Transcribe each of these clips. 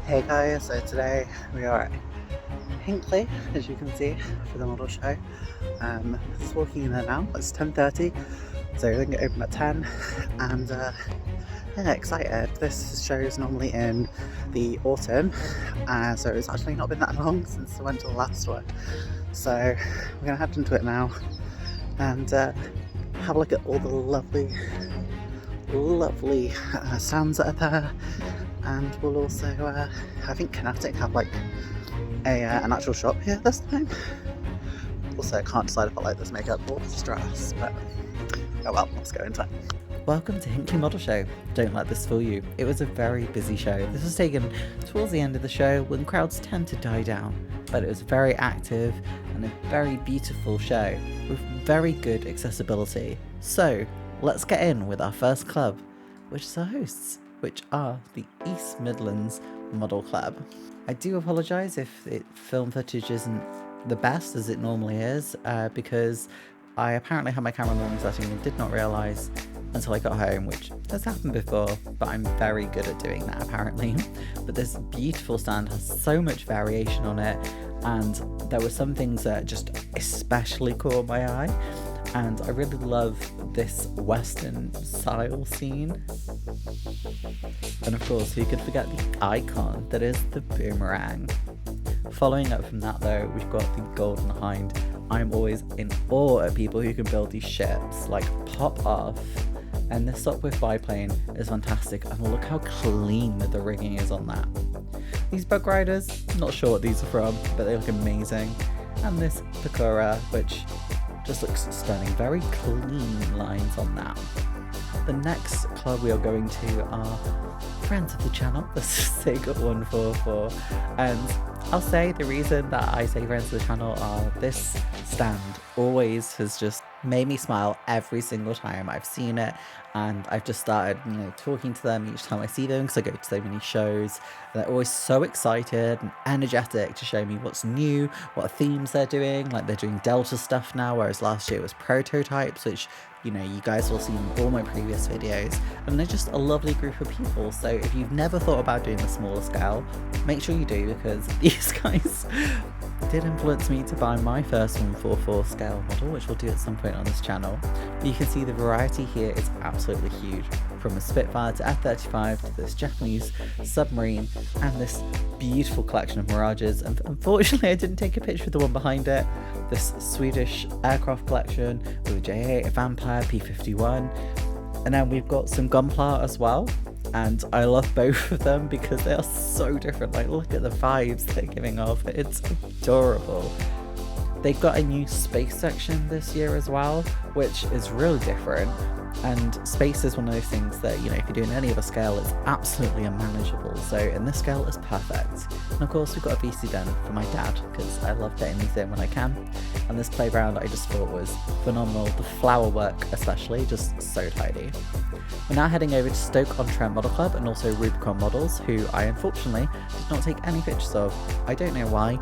Hey guys, so today we are at Hinkley, as you can see, for the model show. Just walking in there now. It's 10:30, so we get open at 10, and yeah, excited. This show is normally in the autumn, so it's actually not been that long since I went to the last one. So we're gonna head into it now and have a look at all the lovely stands that are there. And we'll also, I think Kinetic have like an actual shop here this time. Also, I can't decide if I like this makeup or this dress, but oh well, let's go into it. Welcome to Hinkley Model Show. Don't let this fool you. It was a very busy show. This was taken towards the end of the show when crowds tend to die down, but it was very active and a very beautiful show with very good accessibility. So let's get in with our first club, which is our hosts, which are the East Midlands Model Club. I do apologise if film footage isn't the best as it normally is, because I apparently had my camera on the wrong setting and did not realise until I got home, which has happened before, but I'm very good at doing that apparently. But this beautiful stand has so much variation on it, and there were some things that just especially caught my eye. And I really love this Western style scene. And of course, who could forget the icon that is the boomerang. Following up from that though, we've got the Golden Hind. I'm always in awe at people who can build these ships, like pop off. And this Sopwith biplane is fantastic, and look how clean the rigging is on that. These Bug Riders, not sure what these are from, but they look amazing. And this Pakura, which just looks stunning, very clean lines on that. The next club we are going to are friends of the channel, the SIG 144, and I'll say the reason that I say friends of the channel are this stand always has just made me smile every single time I've seen it, and I've just started, talking to them each time I see them because I go to so many shows. They're always so excited and energetic to show me what's new, what themes they're doing. Like they're doing Delta stuff now, whereas last year it was prototypes, which you guys will see in all my previous videos, and they're just a lovely group of people. So if you've never thought about doing a smaller scale, make sure you do, because these guys did influence me to buy my first 144 scale model, which we'll do at some point on this channel. But you can see the variety here is absolutely huge, from a Spitfire to F-35 to this Japanese submarine and this beautiful collection of Mirages. And unfortunately I didn't take a picture of the one behind it, this Swedish aircraft collection with a J8, a Vampire, P-51, and then we've got some Gunpla as well. And I love both of them because they are so different. Like, look at the vibes they're giving off. It's adorable. They've got a new space section this year as well, which is really different. And space is one of those things that, if you're doing any other scale, it's absolutely unmanageable. So in this scale, it's perfect. And of course, we've got a VC den for my dad, because I love getting these in when I can. And this playground I just thought was phenomenal. The flower work especially, just so tidy. We're now heading over to Stoke on Trent Model Club and also Rubicon Models, who I unfortunately did not take any pictures of. I don't know why.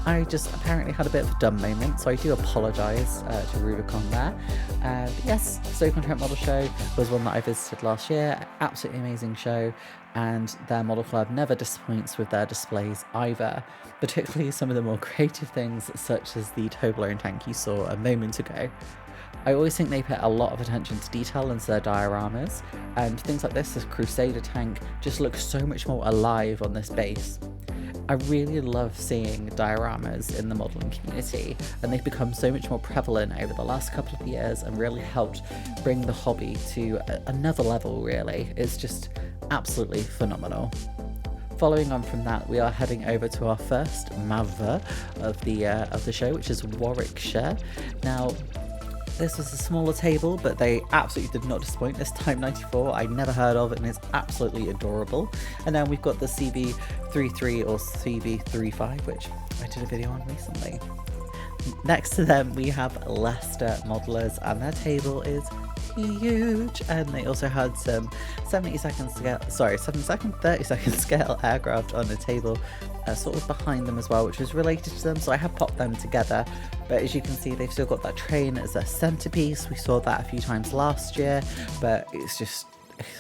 I just apparently had a bit of a dumb moment, so I do apologise to Rubicon there. But yes, Stoke on Trent Model Show was one that I visited last year. Absolutely amazing show, and their model club never disappoints with their displays either, particularly some of the more creative things such as the Toblerone tank you saw a moment ago. I always think they put a lot of attention to detail into their dioramas, and things like this Crusader tank just look so much more alive on this base. I really love seeing dioramas in the modelling community, and they've become so much more prevalent over the last couple of years and really helped bring the hobby to another level, really. It's just absolutely phenomenal. Following on from that, we are heading over to our first MAFVA of the show, which is Warwickshire. Now, this was a smaller table, but they absolutely did not disappoint. This Type 94 I never heard of, and it's absolutely adorable. And then we've got the CV33 or CV35, which I did a video on recently. Next to them we have Leicester Modellers, and their table is huge, and they also had some 30-second scale aircraft on the table sort of behind them as well, which was related to them, so I have popped them together. But as you can see, they've still got that train as their centerpiece. We saw that a few times last year, but it's just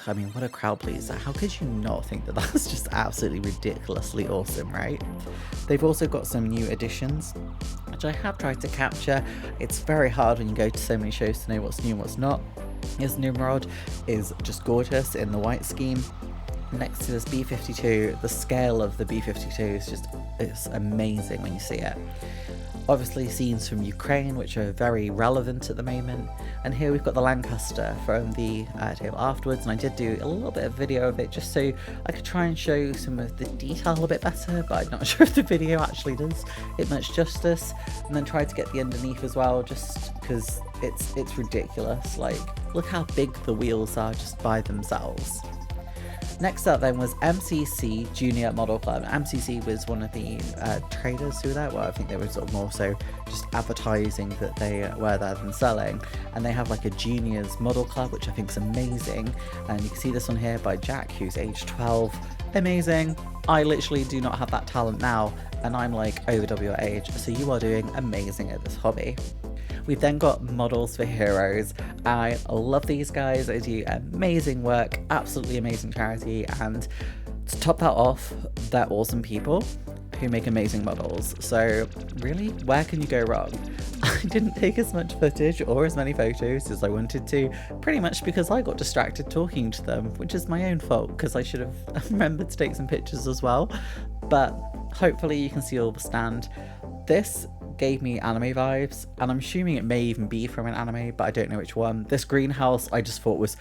I mean, what a crowd pleaser. How could you not think that that's just absolutely ridiculously awesome, right? They've also got some new additions, which I have tried to capture. It's very hard when you go to so many shows to know what's new and what's not. This Nimrod is just gorgeous in the white scheme. Next to this B-52, the scale of the B-52 is just, it's amazing when you see it. Obviously scenes from Ukraine, which are very relevant at the moment. And here we've got the Lancaster from the table afterwards, and I did do a little bit of video of it just so I could try and show you some of the detail a bit better, but I'm not sure if the video actually does it much justice. And then try to get the underneath as well, just because it's ridiculous. Like, look how big the wheels are just by themselves. Next up then was MCC Junior Model Club. MCC was one of the traders who were there. Well, I think they were sort of more so just advertising that they were there than selling. And they have like a juniors model club, which I think is amazing. And you can see this one here by Jack, who's age 12. Amazing. I literally do not have that talent now, and I'm like over your age, so you are doing amazing at this hobby. We've then got Models for Heroes. I love these guys. They do amazing work, absolutely amazing charity, and to top that off, they're awesome people who make amazing models. So really, where can you go wrong? I didn't take as much footage or as many photos as I wanted to, pretty much because I got distracted talking to them, which is my own fault because I should have remembered to take some pictures as well. But hopefully you can see all the stand. This gave me anime vibes, and I'm assuming it may even be from an anime, but I don't know which one. This greenhouse I just thought was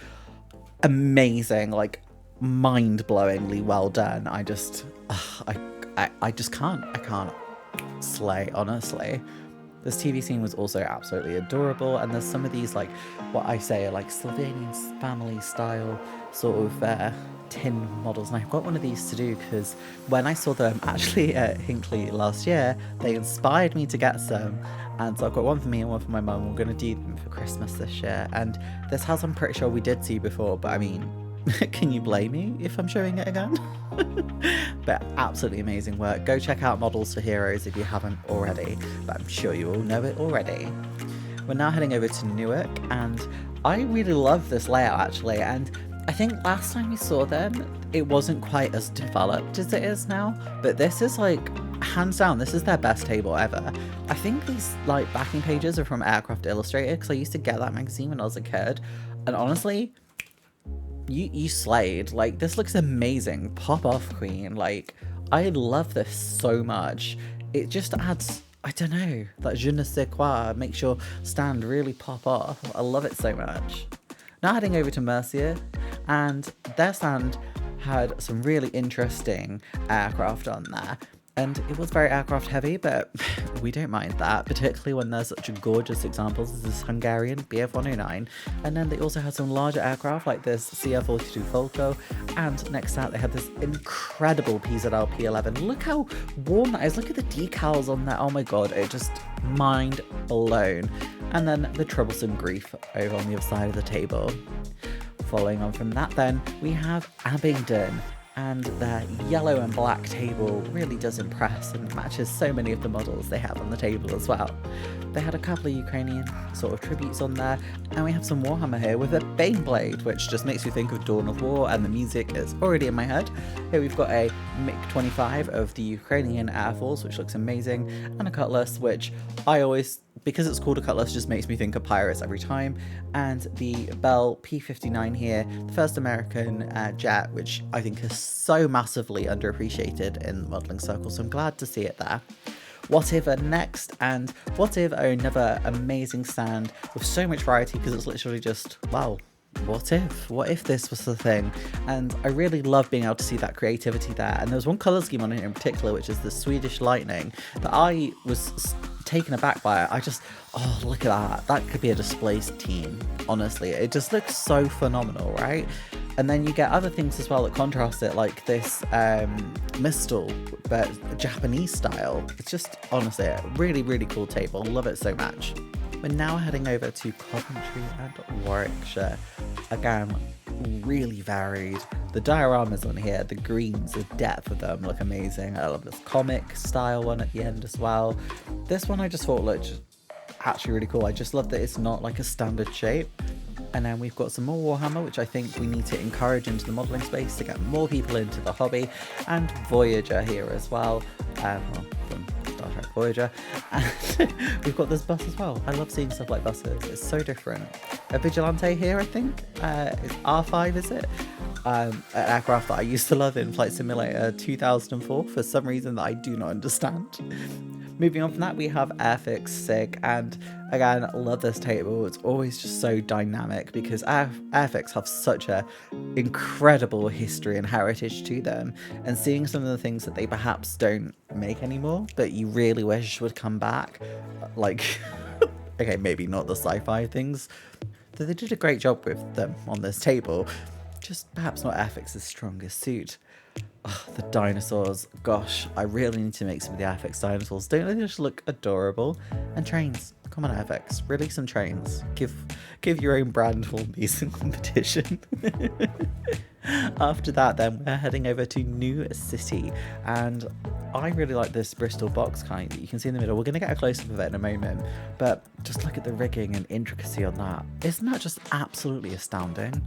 amazing, like mind-blowingly well done. I just can't slay, honestly. This TV scene was also absolutely adorable, and there's some of these, like, what I say are like Slovenian family style sort of tin models, and I've got one of these to do because when I saw them actually at Hinkley last year, they inspired me to get some, and so I've got one for me and one for my mum. We're going to do them for Christmas this year, and this house I'm pretty sure we did see before, but I mean, can you blame me if I'm showing it again? But absolutely amazing work. Go check out Models for Heroes if you haven't already, but I'm sure you all know it already. We're now heading over to Newark, and I really love this layout actually, and I think last time we saw them, it wasn't quite as developed as it is now, but this is like, hands down, this is their best table ever. I think these like backing pages are from Aircraft Illustrated, because I used to get that magazine when I was a kid, and honestly, you slayed. Like, this looks amazing. Pop off, queen. Like, I love this so much. It just adds, I don't know, that je ne sais quoi, makes your stand really pop off. I love it so much. Now heading over to Mercia, and their stand had some really interesting aircraft on there. And it was very aircraft heavy, but we don't mind that, particularly when there's such gorgeous examples as this Hungarian BF-109. And then they also had some larger aircraft like this CF-42 Volko, and next out they had this incredible PZL P11. Look how warm that is, look at the decals on that, oh my god, it just mind blown. And then the troublesome Grief over on the other side of the table. Following on from that then, we have Abingdon. And their yellow and black table really does impress and matches so many of the models they have on the table as well. They had a couple of Ukrainian sort of tributes on there, and we have some Warhammer here with a Baneblade, which just makes me think of Dawn of War, and the music is already in my head. Here we've got a MiG-25 of the Ukrainian Air Force, which looks amazing, and a Cutlass, which I always, because it's called a Cutlass, just makes me think of pirates every time. And the Bell P-59 here, the first American jet, which I think is so massively underappreciated in the modelling circle, so I'm glad to see it there. What If are next, and What If are another amazing stand with so much variety, because it's literally just, wow, what if this was the thing? And I really love being able to see that creativity there. And there's one colour scheme on it in particular, which is the Swedish Lightning, that I was taken aback by it. I just, oh, look at that could be a displaced team, honestly. It just looks so phenomenal, right? And then you get other things as well that contrast it, like this Mistal, but Japanese style. It's just, honestly, a really, really cool table. Love it so much. We're now heading over to Coventry and Warwickshire. Again, really varied. The dioramas on here, the greens, the depth of them look amazing. I love this comic style one at the end as well. This one I just thought looked actually really cool. I just love that it's not like a standard shape. And then we've got some more Warhammer, which I think we need to encourage into the modelling space to get more people into the hobby, and Voyager here as well, from Star Trek Voyager. And we've got this bus as well. I love seeing stuff like buses, it's so different. A Vigilante here, I think, it's R5, is it? An aircraft that I used to love in Flight Simulator 2004 for some reason that I do not understand. Moving on from that, we have Airfix SIG, and again, love this table. It's always just so dynamic because Airfix have such a incredible history and heritage to them, and seeing some of the things that they perhaps don't make anymore but you really wish would come back, like okay, maybe not the sci-fi things, though they did a great job with them on this table, just perhaps not Airfix's strongest suit. Oh, the dinosaurs, gosh, I really need to make some of the Airfix dinosaurs. Don't they just look adorable? And trains, come on Airfix, release some trains. Give your own brand for me some competition. After that then, we're heading over to New City, and I really like this Bristol box kind that you can see in the middle. We're going to get a close-up of it in a moment, but just look at the rigging and intricacy on that. Isn't that just absolutely astounding?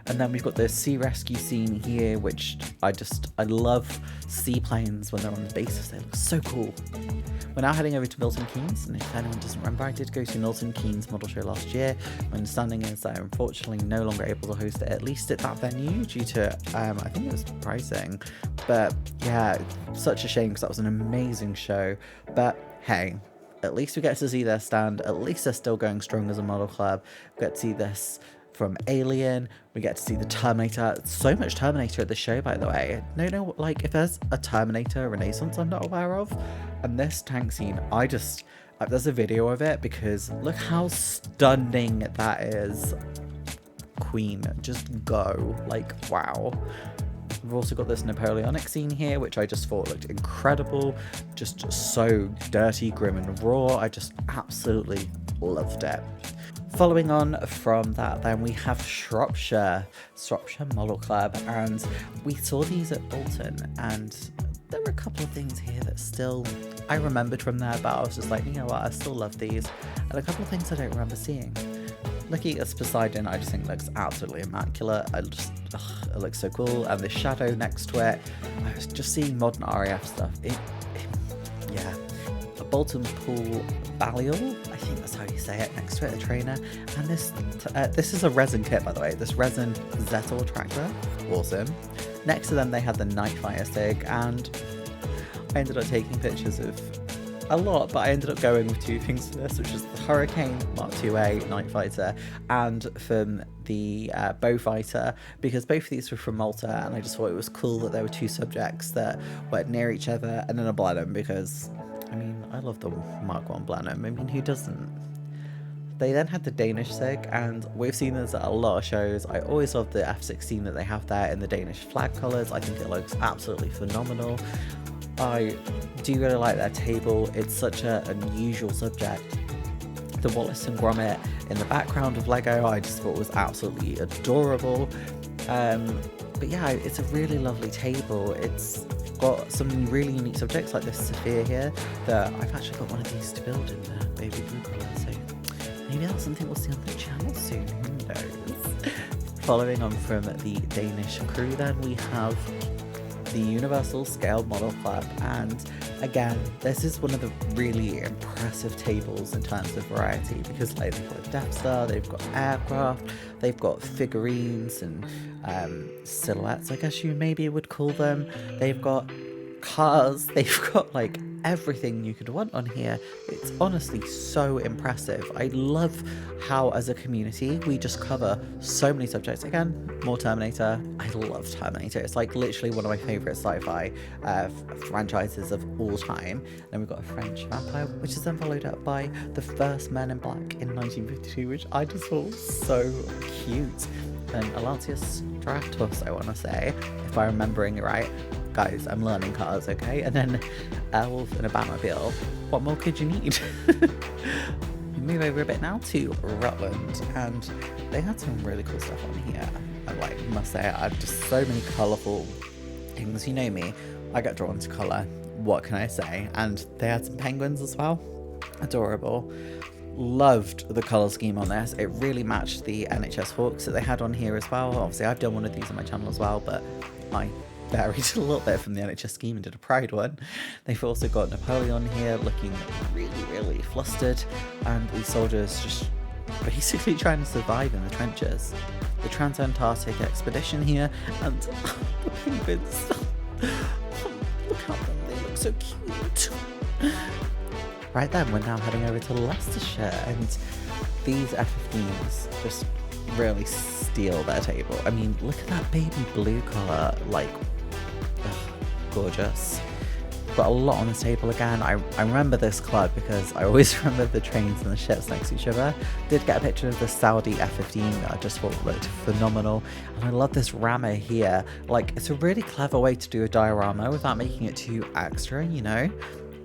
And then we've got the sea rescue scene here, which I love seaplanes when they're on the bases. They look so cool. We're now heading over to Milton Keynes, and if anyone doesn't remember, I did go to Milton Keynes model show last year. My understanding is that I'm unfortunately no longer able to host it, at least at that venue, due to, I think it was pricing. But yeah, such a shame because that was an amazing show. But hey, at least we get to see their stand. At least they're still going strong as a model club. We get to see this from Alien, we get to see the Terminator. So much Terminator at the show, by the way. No, like if there's a Terminator Renaissance I'm not aware of, and this tank scene, there's a video of it because look how stunning that is. Queen, just go, like wow. We've also got this Napoleonic scene here, which I just thought looked incredible, just so dirty, grim and raw. I just absolutely loved it. Following on from that, then we have Shropshire Model Club, and we saw these at Bolton, and there were a couple of things here that still I remembered from there, but I was just like, you know what, I still love these, and a couple of things I don't remember seeing. Looking at Poseidon, I just think looks absolutely immaculate. It looks so cool, and the shadow next to it, I was just seeing modern RAF stuff. Yeah. A Bolton Pool Balliol, I think that's how you say it, next to it, a trainer. And this is a resin kit, by the way, this resin Zettel tractor, awesome. Next to them they had the Night Fighter SIG, and I ended up taking pictures of a lot, but I ended up going with two things for this, which is the Hurricane Mark IIA Night Fighter and from the Beaufighter, because both of these were from Malta, and I just thought it was cool that there were two subjects that were near each other, and then a Blenheim, because I mean, I love the Mark I Blenheim. I mean, who doesn't? They then had the Danish SIG, and we've seen this at a lot of shows. I always love the F-16 that they have there in the Danish flag colours. I think it looks absolutely phenomenal. I do really like their table. It's such an unusual subject. The Wallace and Gromit in the background of Lego, I just thought was absolutely adorable. But yeah, it's a really lovely table. It's got some really unique subjects like this Sophia here that I've actually got one of these to build in the baby blue colour, so maybe that's something we'll see on the channel soon, who knows. Following on from the Danish crew then, we have the Universal Scale Model Club, and again, this is one of the really impressive tables in terms of variety, because like they've got a Death Star, they've got aircraft, they've got figurines and silhouettes, I guess you maybe would call them, they've got cars, they've got like everything you could want on here. It's honestly so impressive. I love how as a community we just cover so many subjects. Again, more Terminator. I love Terminator. It's like literally one of my favourite sci-fi franchises of all time. Then we've got a French vampire, which is then followed up by the first Men in Black in 1952, which I just thought was so cute. And Atlantis Stratos, I want to say, if I'm remembering it right. Guys, I'm learning cars, okay? And then Elf and a Batmobile. What more could you need? We move over a bit now to Rutland, and they had some really cool stuff on here. I must say, I have just so many colourful things. You know me, I get drawn to colour. What can I say? And they had some penguins as well. Adorable. loved the colour scheme on this. It really matched the NHS Hawks that they had on here as well. Obviously I've done one of these on my channel as well, but I varied a little bit from the NHS scheme and did a Pride one. They've also got Napoleon here looking really flustered, and these soldiers just basically trying to survive in the trenches. The Trans-Antarctic expedition here, and the penguins. Look at them, they look so cute. Right then, we're now heading over to Leicestershire, and these F-15s just really steal their table. I mean, look at that baby blue colour, like, gorgeous. Got a lot on the table again. I remember this club because I always remember the trains and the ships next to each other. Did get a picture of the Saudi F-15 that I just thought looked phenomenal. And I love this rammer here. Like, it's a really clever way to do a diorama without making it too extra, you know?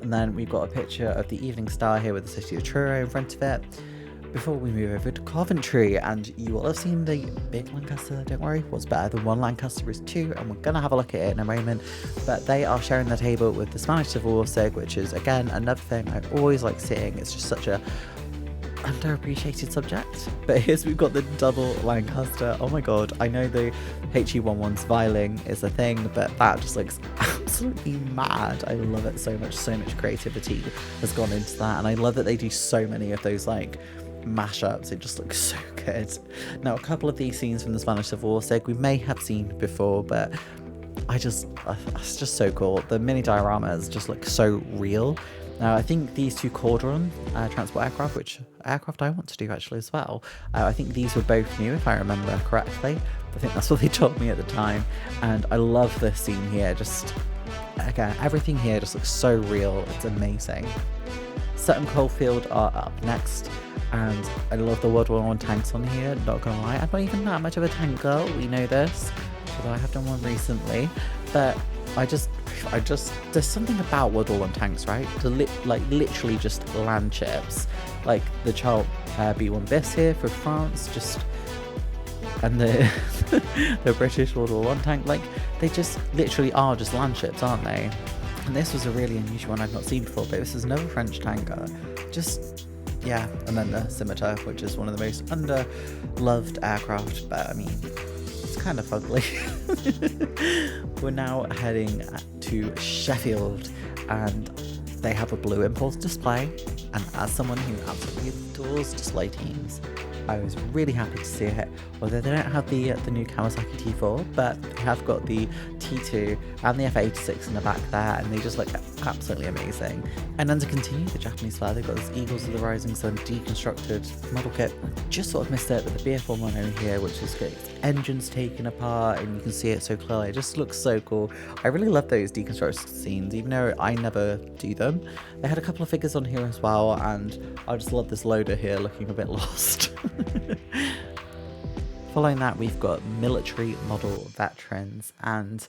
And then we've got a picture of the Evening Star here with the city of Truro in front of it. Before we move over to Coventry, and you will have seen the big Lancaster, don't worry, what's better than one Lancaster is two, and we're going to have a look at it in a moment, but they are sharing the table with the Spanish Civil War SIG, which is, again, another thing I always like seeing. It's just such a underappreciated subject. But here's, we've got the double Lancaster. Oh my god, I know the HE11's viling is a thing, but that just looks absolutely mad. I love it so much creativity has gone into that, and I love that they do so many of those, like, mashups. It just looks so good. Now, a couple of these scenes from the Spanish Civil War SIG we may have seen before, but it's just so cool. The mini dioramas just look so real. Now, I think these two Caudron transport aircraft, which aircraft I want to do actually as well, I think these were both new if I remember correctly. I think that's what they told me at the time, and I love this scene here. Just, again, everything here just looks so real. It's amazing. Sutton Coldfield are up next, and I love the World War I tanks on here, not gonna lie. I'm not even that much of a tank girl, we know this, although I have done one recently, but I just, there's something about World War I tanks, right? Like, literally just land ships, like the Charles B1 Bis here for France, just, and the the British World War I tank, like, they just literally are just land ships, aren't they? And this was a really unusual one I've not seen before, but this is another French tanker. Just, yeah. And then the Scimitar, which is one of the most under-loved aircraft, but I mean, it's kind of ugly. We're now heading to Sheffield, and they have a blue impulse display, and as someone who absolutely adores display teams, I was really happy to see it. Although they don't have the new Kawasaki T4, but they have got the T2 and the F86 in the back there, and they just look absolutely amazing. And then to continue the Japanese flair, they've got this Eagles of the Rising Sun deconstructed model kit. Just sort of missed it with the BF1 mono here, which is got its engines taken apart, and you can see it so clearly. It just looks so cool. I really love those deconstructed scenes, even though I never do them. They had a couple of figures on here as well, and I just love this loader here looking a bit lost. Following that, we've got military model veterans, and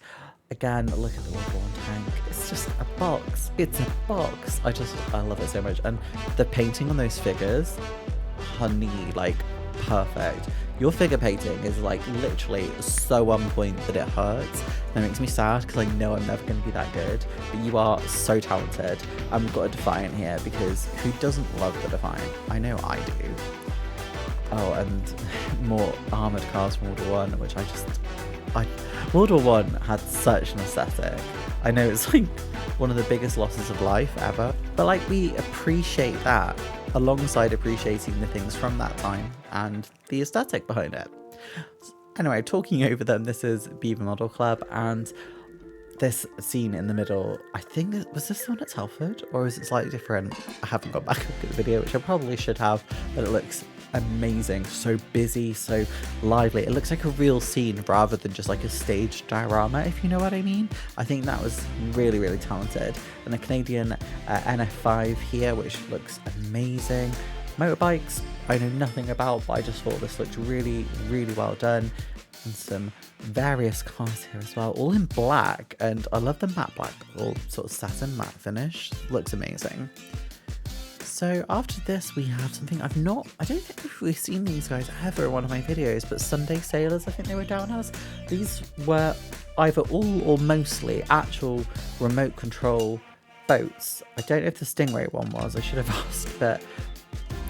again, look at the World War I tank. It's just a box. It's a box. I love it so much. And the painting on those figures, honey, like, perfect. Your figure painting is, like, literally so on point that it hurts. And it makes me sad because I know I'm never going to be that good. But you are so talented. And we've got a Defiant here, because who doesn't love the Defiant? I know I do. Oh, and more armoured cars from World War I, which World War I had such an aesthetic. I know it's like one of the biggest losses of life ever, but like, we appreciate that alongside appreciating the things from that time and the aesthetic behind it. Anyway, talking over them, this is Beaver Model Club, and this scene in the middle, I think, was this the one at Telford, or is it slightly different? I haven't got back at the video, which I probably should have, but it looks amazing, so busy, so lively. It looks like a real scene rather than just like a staged diorama, if you know what I mean. I think that was really talented. And the Canadian NF5 here, which looks amazing. Motorbikes, I know nothing about, but I just thought this looked really well done. And some various cars here as well, all in black, and I love the matte black, all sort of satin matte finish. Looks amazing. So after this, we have something I don't think we've seen these guys ever in one of my videos, but Sunday Sailors, I think they were down as. These were either all or mostly actual remote control boats. I don't know if the Stingray one was, I should have asked, but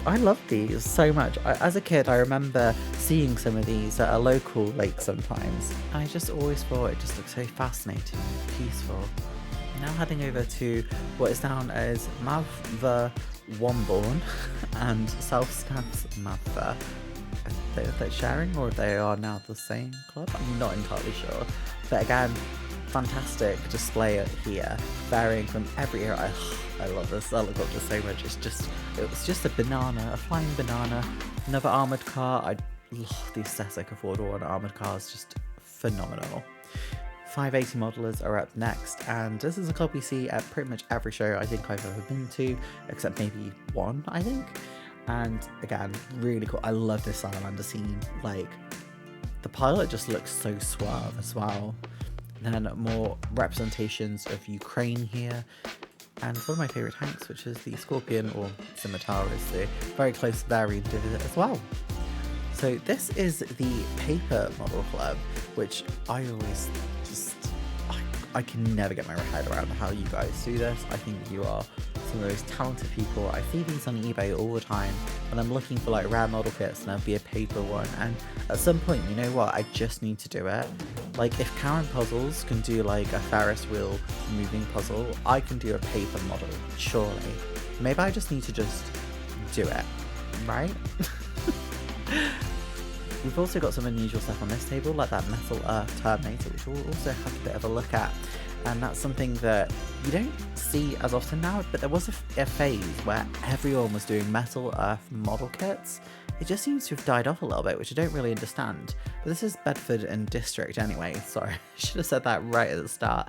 I love these so much. As a kid, I remember seeing some of these at a local lake sometimes. I just always thought it just looked so fascinating and peaceful. Now heading over to what is known as MAFVA Warwickshire and South Stance MAFVA. Are they sharing, or they are now the same club? I'm not entirely sure. But again, fantastic display here, varying from every era. I love this. I look up to so much. It was just a banana, a flying banana, another armoured car. I love the aesthetic of World War I armoured cars, just phenomenal. 580 Modellers are up next, and this is a club we see at pretty much every show I think I've ever been to, except maybe one, I think. And again, really cool. I love this salamander scene. Like, the pilot just looks so suave as well. Then more representations of Ukraine here, and one of my favourite tanks, which is the Scorpion, or Scimitar is the very close variant of it as well. So this is the paper model club, which I always just, I can never get my head around how you guys do this. I think you are some of those talented people. I see these on eBay all the time when I'm looking for like rare model kits, and there'll be a paper one, and at some point, you know what, I just need to do it. Like, if Karen Puzzles can do like a Ferris wheel moving puzzle, I can do a paper model, surely. Maybe I just need to just do it, right? We've also got some unusual stuff on this table, like that Metal Earth Terminator, which we'll also have a bit of a look at. And that's something that you don't see as often now, but there was a phase where everyone was doing Metal Earth model kits. It just seems to have died off a little bit, which I don't really understand. But this is Bedford and District anyway, sorry, I should have said that right at the start.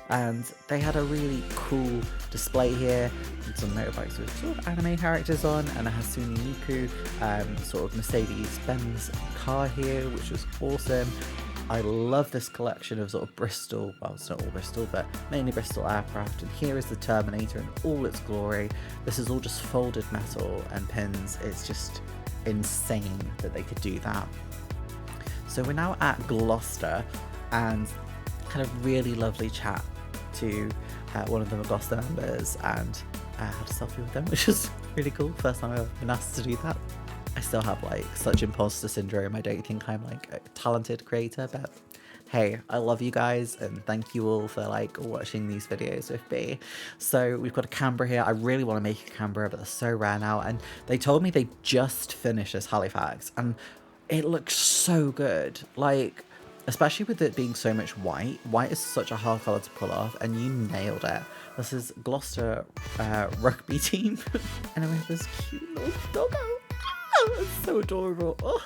And they had a really cool display here, with some motorbikes with sort of anime characters on, and a Hatsune Miku sort of Mercedes-Benz car here, which was awesome. I love this collection of sort of Bristol, well, it's not all Bristol, but mainly Bristol aircraft. And here is the Terminator in all its glory. This is all just folded metal and pins. It's just insane that they could do that. So we're now at Gloucester, and had a really lovely chat to one of the Gloucester members, and had a selfie with them, which was really cool. First time I've ever been asked to do that. I still have like such imposter syndrome. I don't think I'm like a talented creator, but hey, I love you guys, and thank you all for like watching these videos with me. So we've got a Canberra here. I really want to make a Canberra, but they're so rare now, and they told me they just finished this Halifax, and it looks so good. Like, especially with it being so much white. White is such a hard colour to pull off, and you nailed it. This is Gloucester rugby team, and I have this cute little doggo. It's so adorable. Oh,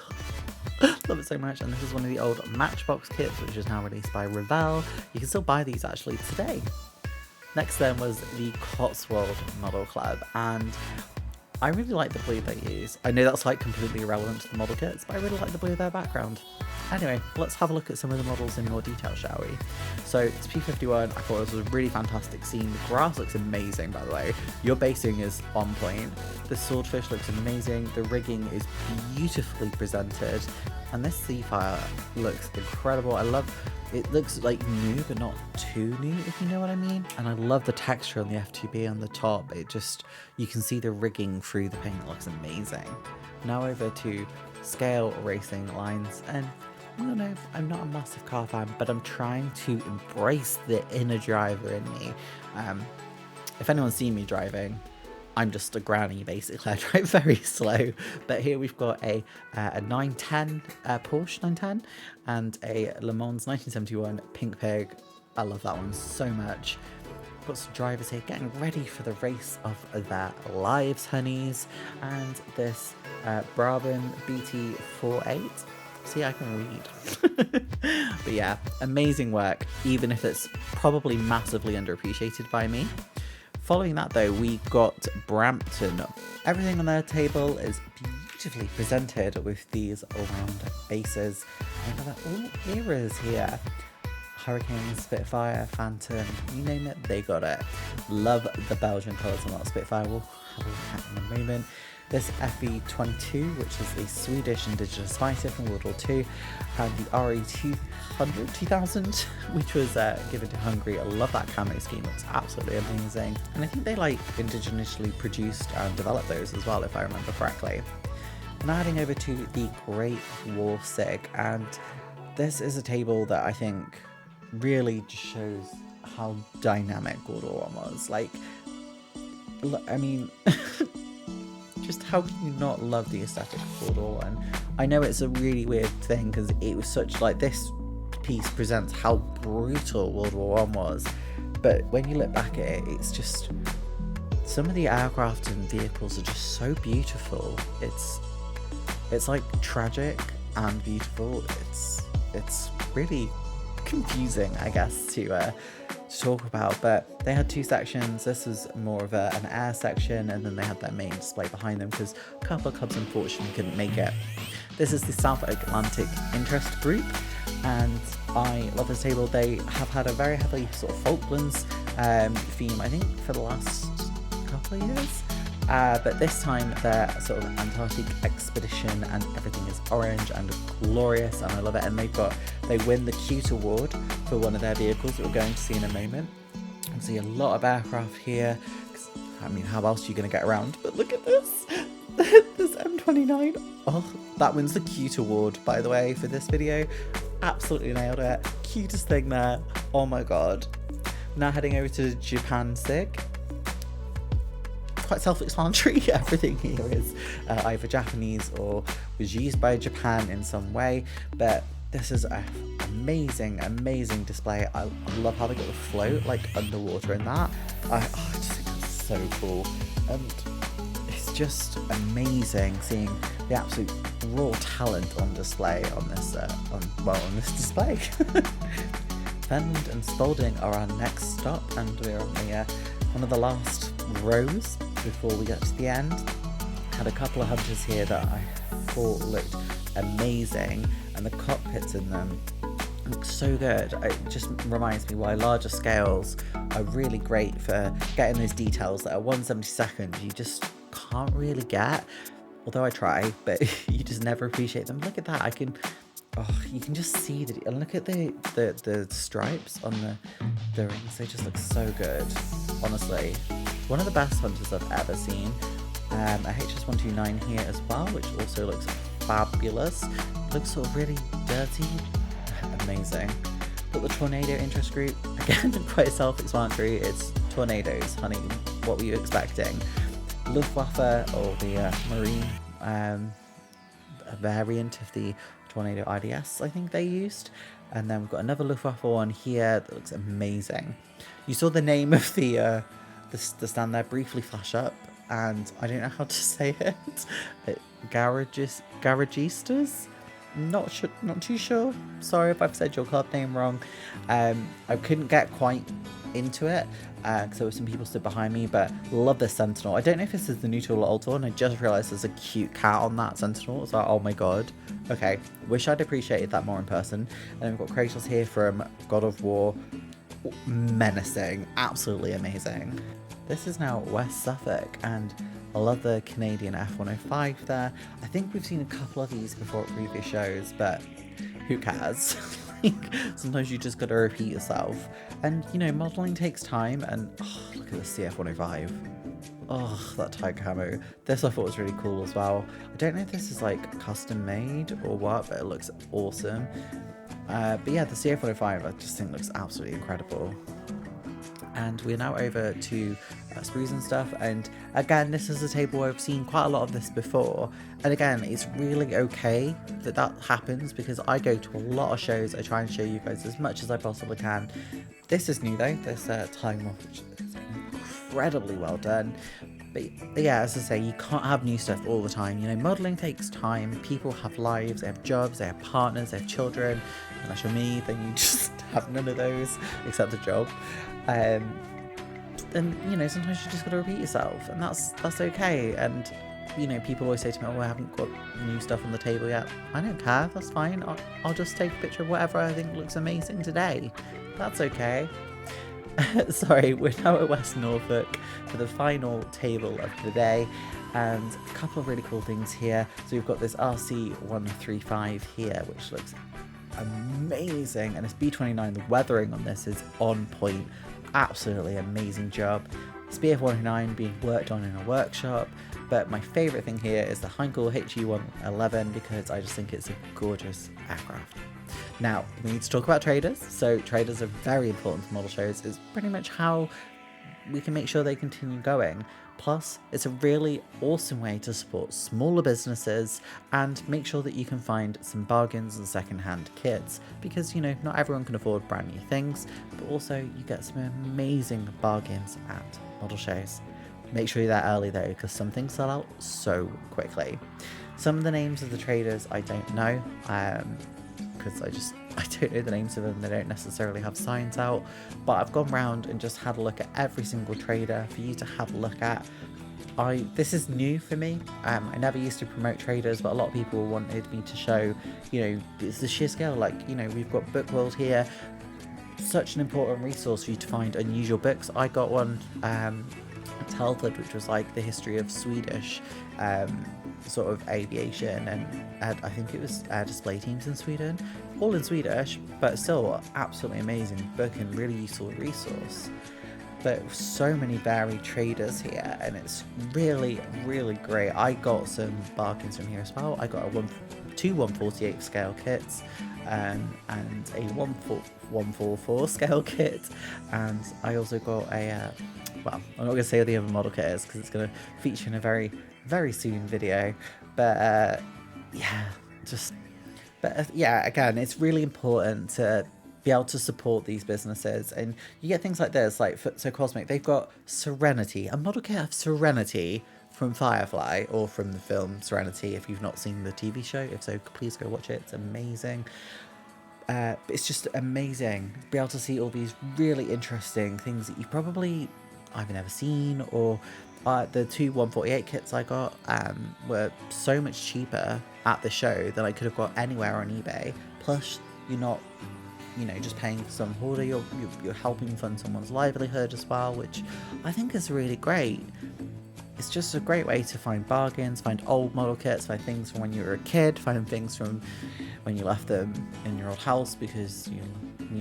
love it so much. And this is one of the old Matchbox kits, which is now released by Velee. You can still buy these actually today. Next then was the Cotswold Model Club, and I really like the blue they use. I know that's like completely irrelevant to the model kits, but I really like the blue of their background. Anyway, let's have a look at some of the models in more detail, shall we? So it's P51. I thought this was a really fantastic scene. The grass looks amazing, by the way. Your basing is on point. The swordfish looks amazing. The rigging is beautifully presented. And this Seafire looks incredible. I love it. Looks like new, but not too new, if you know what I mean. And I love the texture on the F2B on the top. It just, you can see the rigging through the paint. It looks amazing. Now over to scale racing lines, and I don't know, I'm not a massive car fan, but I'm trying to embrace the inner driver in me. If anyone's seen me driving, I'm just a granny basically. I drive very slow, but here we've got a 910 Porsche 910 and a Le Mans 1971 Pink Pig. I love that one so much. Got some drivers here getting ready for the race of their lives, honeys, and this Brabham BT48. See, I can read. But yeah, amazing work, even if it's probably massively underappreciated by me. Following that though, we got Brampton. Everything on their table is beautifully presented with these round bases. And they're all eras here. Hurricane, Spitfire, Phantom, you name it, they got it. Love the Belgian colours on that Spitfire. We'll have a look at in a moment. this FE22, which is a Swedish indigenous fighter from World War II, and the RE2000, which was given to Hungary. I love that camo scheme, it's absolutely amazing. And I think they like indigenously produced and developed those as well, if I remember correctly. Now heading over to the Great War SIG, and this is a table that I think really just shows how dynamic World War I was. Like, I mean, just how can you not love the aesthetic of World War I? I know it's a really weird thing because it was such, like, this piece presents how brutal World War I was, but when you look back at it, it's just, some of the aircraft and vehicles are just so beautiful. It's like tragic and beautiful. It's really confusing, I guess, to talk about, but they had two sections. This was more of an air section, and then they had their main display behind them because a couple of clubs unfortunately couldn't make it. This is the South Atlantic Interest Group, and I love this table. They have had a very heavily sort of Falklands theme, I think, for the last couple of years. But this time their sort of Antarctic expedition and everything is orange and glorious, and I love it. And they win the Cute Award for one of their vehicles that we're going to see in a moment. You see a lot of aircraft here. I mean, how else are you going to get around? But look at this. This M29. Oh, that wins the Cute Award, by the way, for this video. Absolutely nailed it. Cutest thing there. Oh my god. Now heading over to Japan SIG. Quite self-explanatory. Everything here is either Japanese or was used by Japan in some way, but this is an amazing display. I love how they got the float like underwater in that. I just think that's so cool, and it's just amazing seeing the absolute raw talent on display on this on this display. Fenland and Spalding are our next stop, and we're on the one of the last rows before we get to the end. Had a couple of hunters here that I thought looked amazing, and the cockpits in them look so good. It just reminds me why larger scales are really great for getting those details that at 1/72 you just can't really get. Although I try, but you just never appreciate them. Look at that. You can just see that, and look at the stripes on the rings. They just look so good, honestly. One of the best hunters I've ever seen. A HS129 here as well, which also looks fabulous. Looks sort of really dirty. Amazing. Got the Tornado Interest Group. Again, quite self-explanatory. It's tornadoes, honey. What were you expecting? Luftwaffe, or the Marine a variant of the Tornado IDS, I think they used. And then we've got another Luftwaffe one here that looks amazing. You saw the name of the stand there briefly flash up, and I don't know how to say it. Garagistes? Not too sure. Sorry if I've said your club name wrong. I couldn't get quite into it because there were some people stood behind me, but love this Sentinel. I don't know if this is the new tool or old one. I just realised there's a cute cat on that Sentinel. It's like, oh my god. Okay, wish I'd appreciated that more in person. And then we've got Kratos here from God of War. Menacing, absolutely amazing. This is now West Suffolk, and I love the Canadian F105 there. I think we've seen a couple of these before at previous shows, but who cares? Like, sometimes you just gotta repeat yourself. And, you know, modelling takes time, and look at the CF105. Oh, that tiger camo. This I thought was really cool as well. I don't know if this is like custom made or what, but it looks awesome. But yeah, the CF105 I just think looks absolutely incredible. And we're now over to sprues and stuff, and again, this is a table where I've seen quite a lot of this before, and again, it's really okay that that happens because I go to a lot of shows. I try and show you guys as much as I possibly can. This is new though, this time off, which is incredibly well done. But yeah, as I say, you can't have new stuff all the time. You know, modelling takes time. People have lives, they have jobs, they have partners, they have children. Unless you're me, then you just have none of those except a job. And you know, sometimes you just gotta repeat yourself, and that's okay. And you know, people always say to me, oh, I haven't got new stuff on the table yet. I don't care, that's fine. I'll just take a picture of whatever I think looks amazing today. That's okay. Sorry, we're now at West Norfolk for the final table of the day, and a couple of really cool things here. So we've got this RC135 here, which looks amazing, and it's B29. The weathering on this is on point, absolutely amazing job. It's BF109 being worked on in a workshop, but my favourite thing here is the Hinkley HE111 because I just think it's a gorgeous aircraft. Now, we need to talk about traders. So traders are very important to model shows. It's pretty much how we can make sure they continue going. Plus, it's a really awesome way to support smaller businesses and make sure that you can find some bargains and second-hand kits, because, you know, not everyone can afford brand new things, but also you get some amazing bargains at model shows. Make sure you're there early though, because some things sell out so quickly. Some of the names of the traders I don't know, because I don't know the names of them. They don't necessarily have signs out, but I've gone round and just had a look at every single trader for you to have a look at. This is new for me. I never used to promote traders, but a lot of people wanted me to show, you know, it's the sheer scale. Like, you know, we've got Book World here, such an important resource for you to find unusual books. I got one at Telford, which was like the history of Swedish sort of aviation, and I think it was display teams in Sweden, all in Swedish, but still absolutely amazing book and really useful resource. But so many varied traders here, and it's really, really great. I got some bargains from here as well. I got two 148 scale kits and a 144 scale kit, and I also got a well, I'm not going to say what the other model kit is because it's going to feature in a very, very soon video, but yeah, again, it's really important to be able to support these businesses, and you get things like this, like, so Cosmic, they've got Serenity, a model kit of Serenity from Firefly, or from the film Serenity, if you've not seen the TV show. If so, please go watch it, it's amazing. It's just amazing to be able to see all these really interesting things that you probably I've never seen, or the two 148 kits I got were so much cheaper at the show than I could have got anywhere on eBay. Plus, you're not, you know, just paying for some hoarder, you're helping fund someone's livelihood as well, which I think is really great. It's just a great way to find bargains, find old model kits, find things from when you were a kid, find things from when you left them in your old house because you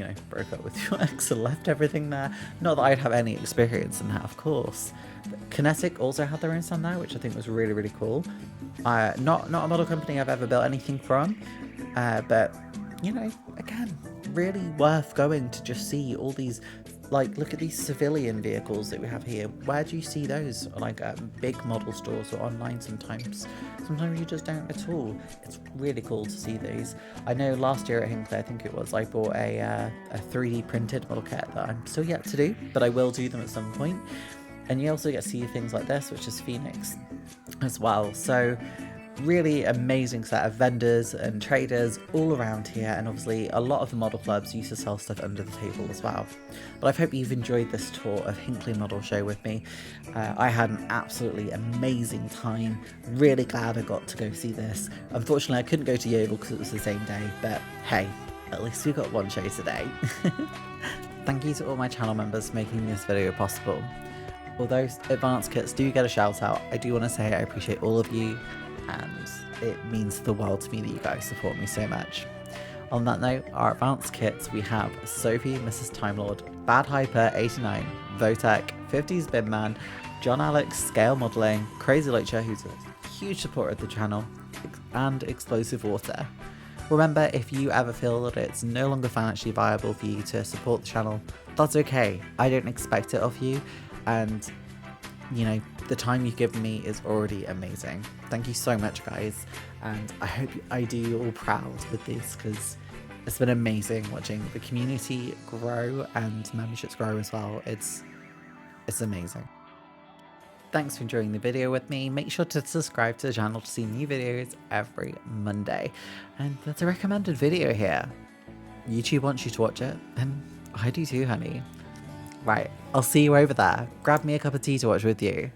know, broke up with your ex and left everything there. Not that I'd have any experience in that, of course. But Kinetic also had their own stand there, which I think was really, really cool. Not a model company I've ever built anything from, but, you know, again, really worth going to just see all these, like, look at these civilian vehicles that we have here. Where do you see those? Like big model stores or online sometimes. Sometimes you just don't at all. It's really cool to see these. I know last year at Hinkley, I think it was, I bought a 3D printed model kit that I'm still yet to do, but I will do them at some point. And you also get to see things like this, which is Phoenix as well. So really amazing set of vendors and traders all around here, and obviously a lot of the model clubs used to sell stuff under the table as well. But I hope you've enjoyed this tour of Hinkley Model Show with me. I had an absolutely amazing time, really glad I got to go see this. Unfortunately I couldn't go to Yeovil because it was the same day, but hey, at least we got one show today. Thank you to all my channel members for making this video possible. Although advanced kits do get a shout out, I do want to say I appreciate all of you, and it means the world to me that you guys support me so much. On that note, our advanced kits, we have Sophie, Mrs. Time Lord, Bad Hyper 89, Votech, 50s Binman, John Alex Scale Modelling, Crazy Locher, who's a huge supporter of the channel, and Explosive Water. Remember, if you ever feel that it's no longer financially viable for you to support the channel, that's okay. I don't expect it of you, and you know, the time you've given me is already amazing. Thank you so much, guys, and I hope I do you all proud with this, because it's been amazing watching the community grow and memberships grow as well. It's amazing. Thanks for enjoying the video with me. Make sure to subscribe to the channel to see new videos every Monday. And that's a recommended video here. YouTube wants you to watch it, and I do too, honey. Right, I'll see you over there. Grab me a cup of tea to watch with you.